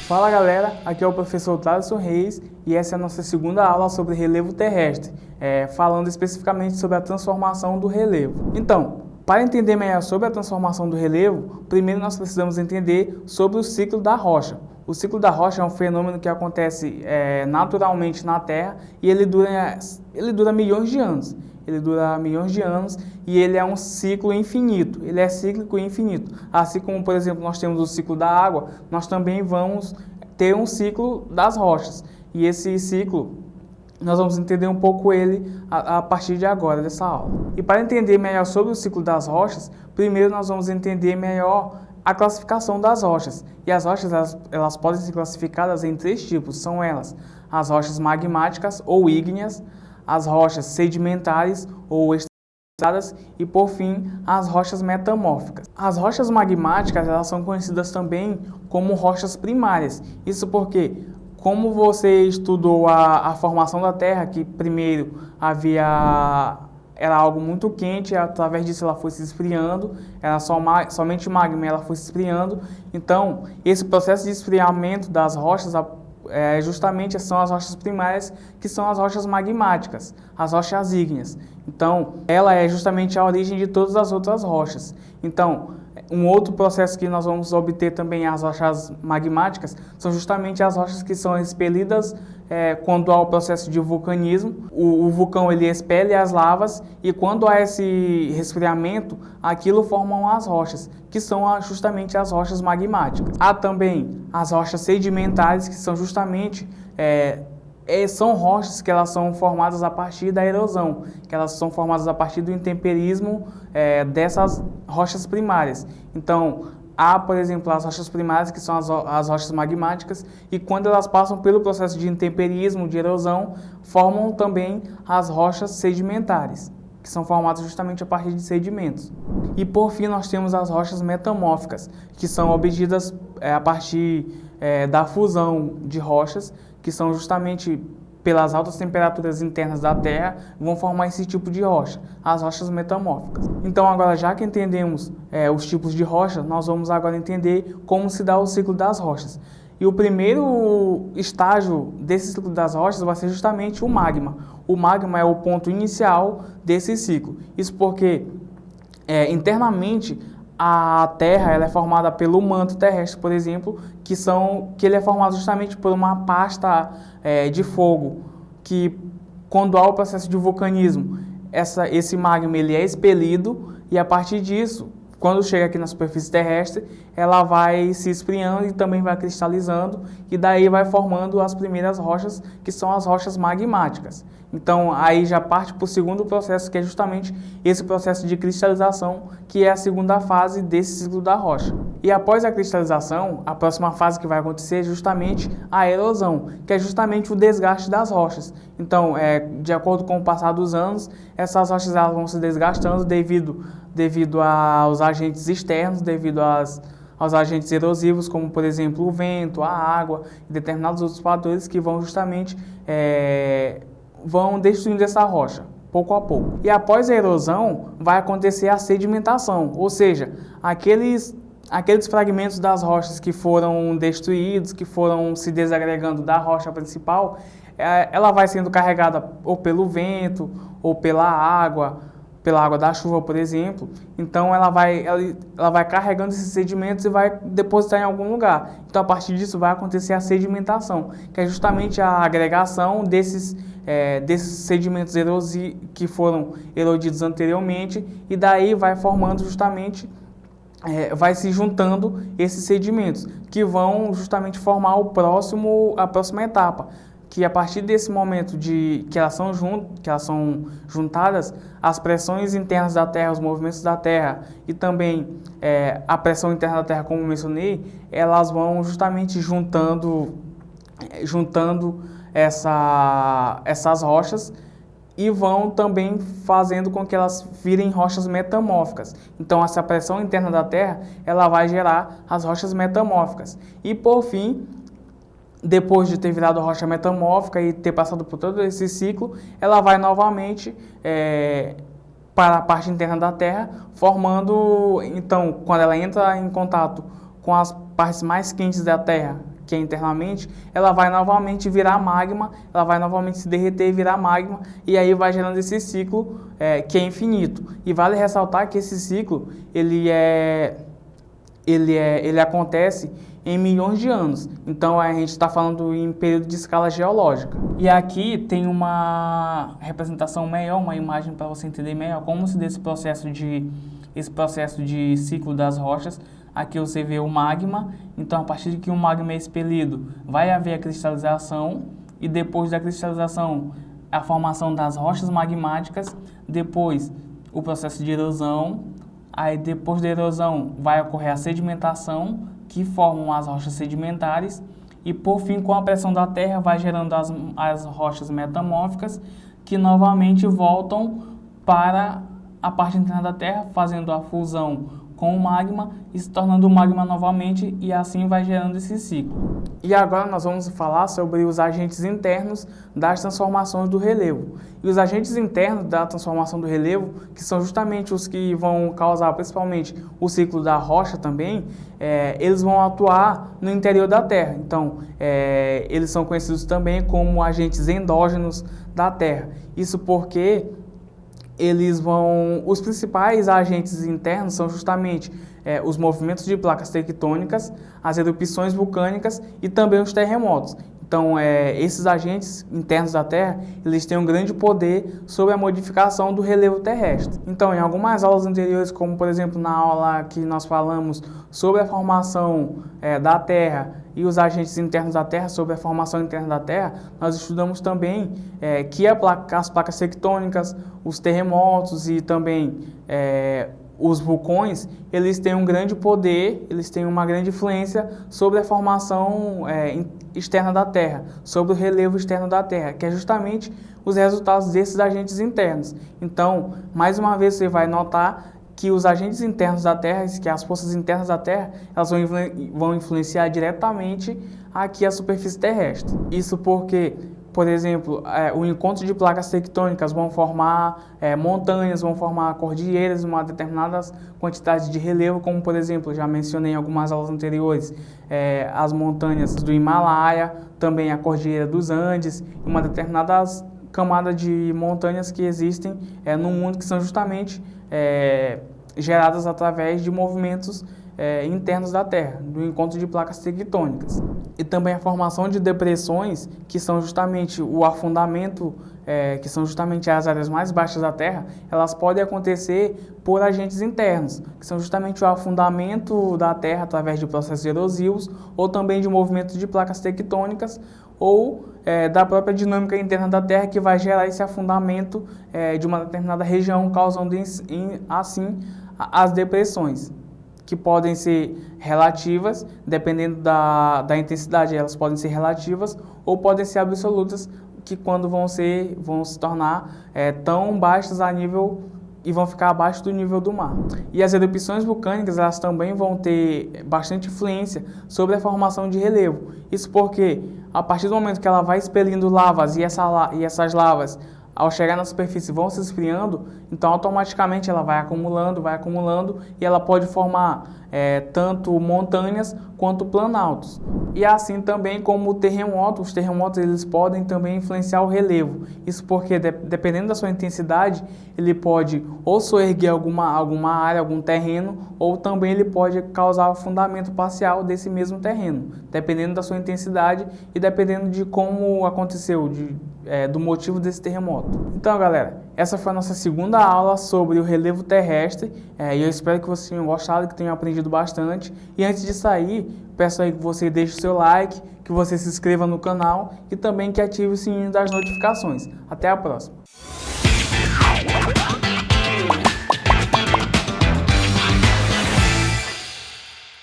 Fala galera, aqui é o professor Thaleson Reis e essa é a nossa segunda aula sobre relevo terrestre, falando especificamente sobre a transformação do relevo. Então, para entender melhor sobre a transformação do relevo, primeiro nós precisamos entender sobre o ciclo da rocha. O ciclo da rocha é um fenômeno que acontece naturalmente na Terra e ele dura milhões de anos. Ele dura milhões de anos e ele é um ciclo infinito, ele é cíclico e infinito. Assim como, por exemplo, nós temos o ciclo da água, nós também vamos ter um ciclo das rochas. E esse ciclo, nós vamos entender um pouco ele a partir de agora, dessa aula. E para entender melhor sobre o ciclo das rochas, primeiro nós vamos entender melhor a classificação das rochas. E as rochas, elas podem ser classificadas em três tipos, são elas: as rochas magmáticas ou ígneas, as rochas sedimentares ou estratificadas e, por fim, as rochas metamórficas. As rochas magmáticas, elas são conhecidas também como rochas primárias. Isso porque, como você estudou a formação da Terra, que primeiro era algo muito quente, através disso ela foi se esfriando, era somente magma, ela foi se esfriando. Então, esse processo de esfriamento das rochas justamente são as rochas primárias, que são as rochas magmáticas, as rochas ígneas. Então, ela é justamente a origem de todas as outras rochas. Então, um outro processo que nós vamos obter também as rochas magmáticas são justamente as rochas que são expelidas quando há o processo de vulcanismo. O vulcão ele expele as lavas e quando há esse resfriamento, aquilo formam as rochas, que são justamente as rochas magmáticas. Há também as rochas sedimentares, que são justamente são rochas que elas são formadas a partir da erosão, que elas são formadas a partir do intemperismo dessas rochas primárias. Então, há, por exemplo, as rochas primárias, que são as rochas magmáticas, e quando elas passam pelo processo de intemperismo, de erosão, formam também as rochas sedimentares, que são formadas justamente a partir de sedimentos. E, por fim, nós temos as rochas metamórficas, que são obtidas a partir da fusão de rochas, que são justamente pelas altas temperaturas internas da Terra, vão formar esse tipo de rocha, as rochas metamórficas. Então, agora, já que entendemos os tipos de rocha, nós vamos agora entender como se dá o ciclo das rochas. E o primeiro estágio desse ciclo das rochas vai ser justamente o magma. O magma é o ponto inicial desse ciclo. Isso porque, internamente, a Terra ela é formada pelo manto terrestre, por exemplo, que ele é formado justamente por uma pasta de fogo, que quando há o processo de vulcanismo, esse magma ele é expelido e a partir disso, quando chega aqui na superfície terrestre, ela vai se esfriando e também vai cristalizando e daí vai formando as primeiras rochas, que são as rochas magmáticas. Então, aí já parte para o segundo processo, que é justamente esse processo de cristalização, que é a segunda fase desse ciclo da rocha. E após a cristalização, a próxima fase que vai acontecer é justamente a erosão, que é justamente o desgaste das rochas. Então, de acordo com o passar dos anos, essas rochas elas vão se desgastando devido aos agentes externos, devido aos agentes erosivos, como, por exemplo, o vento, a água e determinados outros fatores que vão justamente vão destruindo essa rocha, pouco a pouco. E após a erosão, vai acontecer a sedimentação, ou seja, aqueles fragmentos das rochas que foram destruídos, que foram se desagregando da rocha principal, ela vai sendo carregada ou pelo vento, ou pela água da chuva, por exemplo. Então, ela vai carregando esses sedimentos e vai depositar em algum lugar. Então, a partir disso, vai acontecer a sedimentação, que é justamente a agregação desses sedimentos que foram erodidos anteriormente, e daí vai formando justamente, vai se juntando esses sedimentos, que vão justamente formar a próxima etapa, que a partir desse momento que elas são juntadas, as pressões internas da Terra, os movimentos da Terra e também a pressão interna da Terra, como mencionei, elas vão justamente juntando essas rochas e vão também fazendo com que elas virem rochas metamórficas. Então, essa pressão interna da Terra, ela vai gerar as rochas metamórficas. E, por fim, depois de ter virado rocha metamórfica e ter passado por todo esse ciclo, ela vai novamente para a parte interna da Terra, formando, então, quando ela entra em contato com as partes mais quentes da Terra, que é internamente, ela vai novamente virar magma, ela vai novamente se derreter e virar magma, e aí vai gerando esse ciclo que é infinito. E vale ressaltar que esse ciclo, ele acontece em milhões de anos. Então a gente está falando em período de escala geológica. E aqui tem uma representação melhor, uma imagem para você entender melhor como se dá esse processo de ciclo das rochas. Aqui você vê o magma. Então a partir de que o magma é expelido, vai haver a cristalização, e depois da cristalização a formação das rochas magmáticas, depois o processo de erosão. Aí depois da erosão vai ocorrer a sedimentação, que formam as rochas sedimentares, e por fim, com a pressão da terra, vai gerando as rochas metamórficas, que novamente voltam para a parte interna da terra, fazendo a fusão com o magma e se tornando magma novamente, e assim vai gerando esse ciclo. E agora nós vamos falar sobre os agentes internos das transformações do relevo. E os agentes internos da transformação do relevo, que são justamente os que vão causar principalmente o ciclo da rocha também, eles vão atuar no interior da Terra. Então, eles são conhecidos também como agentes endógenos da Terra. Isso porque os principais agentes internos são justamente os movimentos de placas tectônicas, as erupções vulcânicas e também os terremotos. Então, esses agentes internos da Terra, eles têm um grande poder sobre a modificação do relevo terrestre. Então, em algumas aulas anteriores, como por exemplo na aula que nós falamos sobre a formação da Terra e os agentes internos da Terra, sobre a formação interna da Terra, nós estudamos também que as placas tectônicas, os terremotos e também os vulcões, eles têm um grande poder, eles têm uma grande influência sobre a formação externa da Terra, sobre o relevo externo da Terra, que é justamente os resultados desses agentes internos. Então, mais uma vez você vai notar que os agentes internos da Terra, que as forças internas da Terra, elas vão influenciar diretamente aqui a superfície terrestre. Isso porque, por exemplo, o encontro de placas tectônicas vão formar montanhas, vão formar cordilheiras, uma determinada quantidade de relevo, como por exemplo, já mencionei em algumas aulas anteriores, as montanhas do Himalaia, também a cordilheira dos Andes, uma determinada camada de montanhas que existem no mundo, que são justamente geradas através de movimentos internos da Terra, do encontro de placas tectônicas. E também a formação de depressões, que são justamente o afundamento, que são justamente as áreas mais baixas da Terra, elas podem acontecer por agentes internos, que são justamente o afundamento da Terra através de processos erosivos, ou também de movimentos de placas tectônicas, ou da própria dinâmica interna da Terra, que vai gerar esse afundamento de uma determinada região, causando assim as depressões, que podem ser relativas, dependendo da intensidade, elas podem ser relativas ou podem ser absolutas, que quando vão se tornar tão baixas a nível e vão ficar abaixo do nível do mar. E as erupções vulcânicas, elas também vão ter bastante influência sobre a formação de relevo. Isso porque, a partir do momento que ela vai expelindo lavas e essas lavas, ao chegar na superfície, vão se esfriando, então automaticamente ela vai acumulando e ela pode formar tanto montanhas quanto planaltos. E assim também como os terremotos eles podem também influenciar o relevo. Isso porque, dependendo da sua intensidade, ele pode ou soerguer alguma área, algum terreno, ou também ele pode causar afundamento parcial desse mesmo terreno, dependendo da sua intensidade e dependendo de como aconteceu, do motivo desse terremoto. Então, galera, essa foi a nossa segunda aula sobre o relevo terrestre, e eu espero que vocês tenham gostado, que tenham aprendido bastante. E antes de sair, peço aí que você deixe o seu like, que você se inscreva no canal e também que ative o sininho das notificações. Até a próxima!